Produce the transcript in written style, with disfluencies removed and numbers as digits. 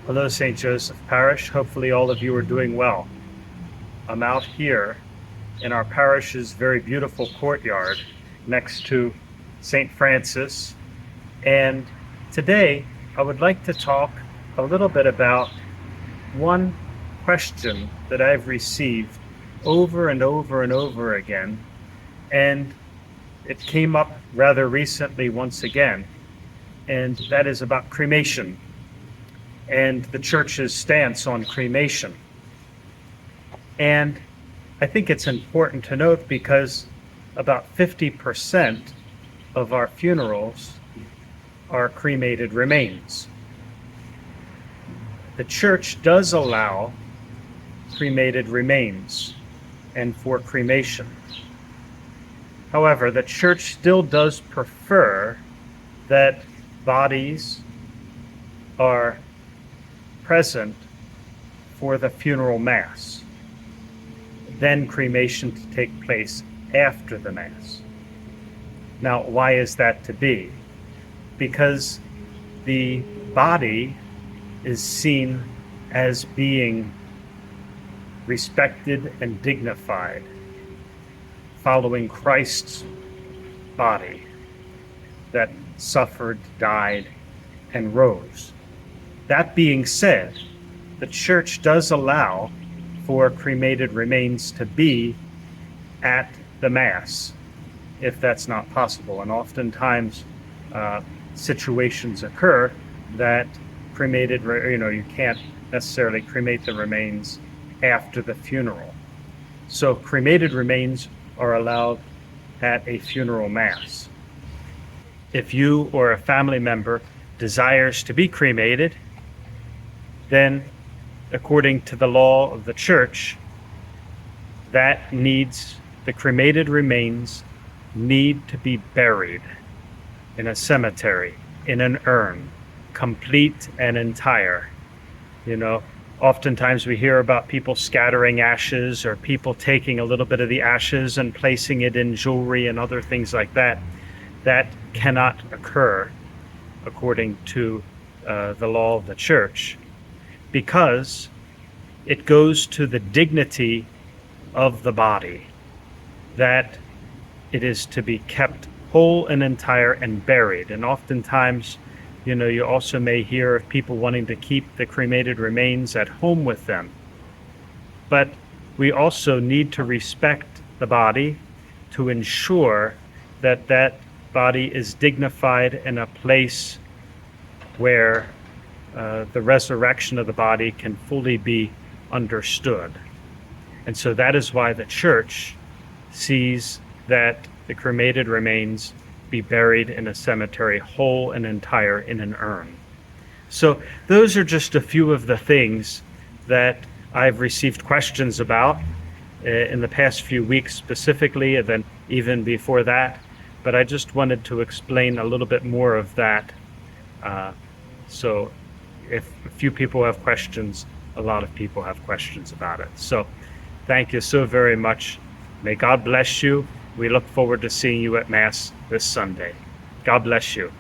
Hello, St. Joseph Parish. Hopefully all of you are doing well. I'm out here in our parish's very beautiful courtyard next to St. Francis. And today I would like to talk a little bit about one question that I've received over and over and over again. And it came up rather recently once again, and that is about cremation and the church's stance on cremation. And I think it's important to note because about 50% of our funerals are cremated remains. The church does allow cremated remains and for cremation. However, the church still does prefer that bodies are present for the funeral mass, then cremation to take place after the mass. Now, why is that to be? Because the body is seen as being respected and dignified, following Christ's body that suffered, died, and rose. That being said, the church does allow for cremated remains to be at the Mass, if that's not possible. And oftentimes situations occur that you can't necessarily cremate the remains after the funeral. So cremated remains are allowed at a funeral Mass. If you or a family member desires to be cremated, then according to the law of the church, the cremated remains need to be buried in a cemetery, in an urn, complete and entire. Oftentimes we hear about people scattering ashes or people taking a little bit of the ashes and placing it in jewelry and other things like that. That cannot occur according to the law of the church, because it goes to the dignity of the body, that it is to be kept whole and entire and buried. And oftentimes, you also may hear of people wanting to keep the cremated remains at home with them. But we also need to respect the body to ensure that that body is dignified in a place where the resurrection of the body can fully be understood. And so that is why the church sees that the cremated remains be buried in a cemetery whole and entire in an urn. So those are just a few of the things that I've received questions about in the past few weeks specifically, and then even before that. But I just wanted to explain a little bit more of that. So if a few people have questions, a lot of people have questions about it. So thank you so very much. May God bless you. We look forward to seeing you at Mass this Sunday. God bless you.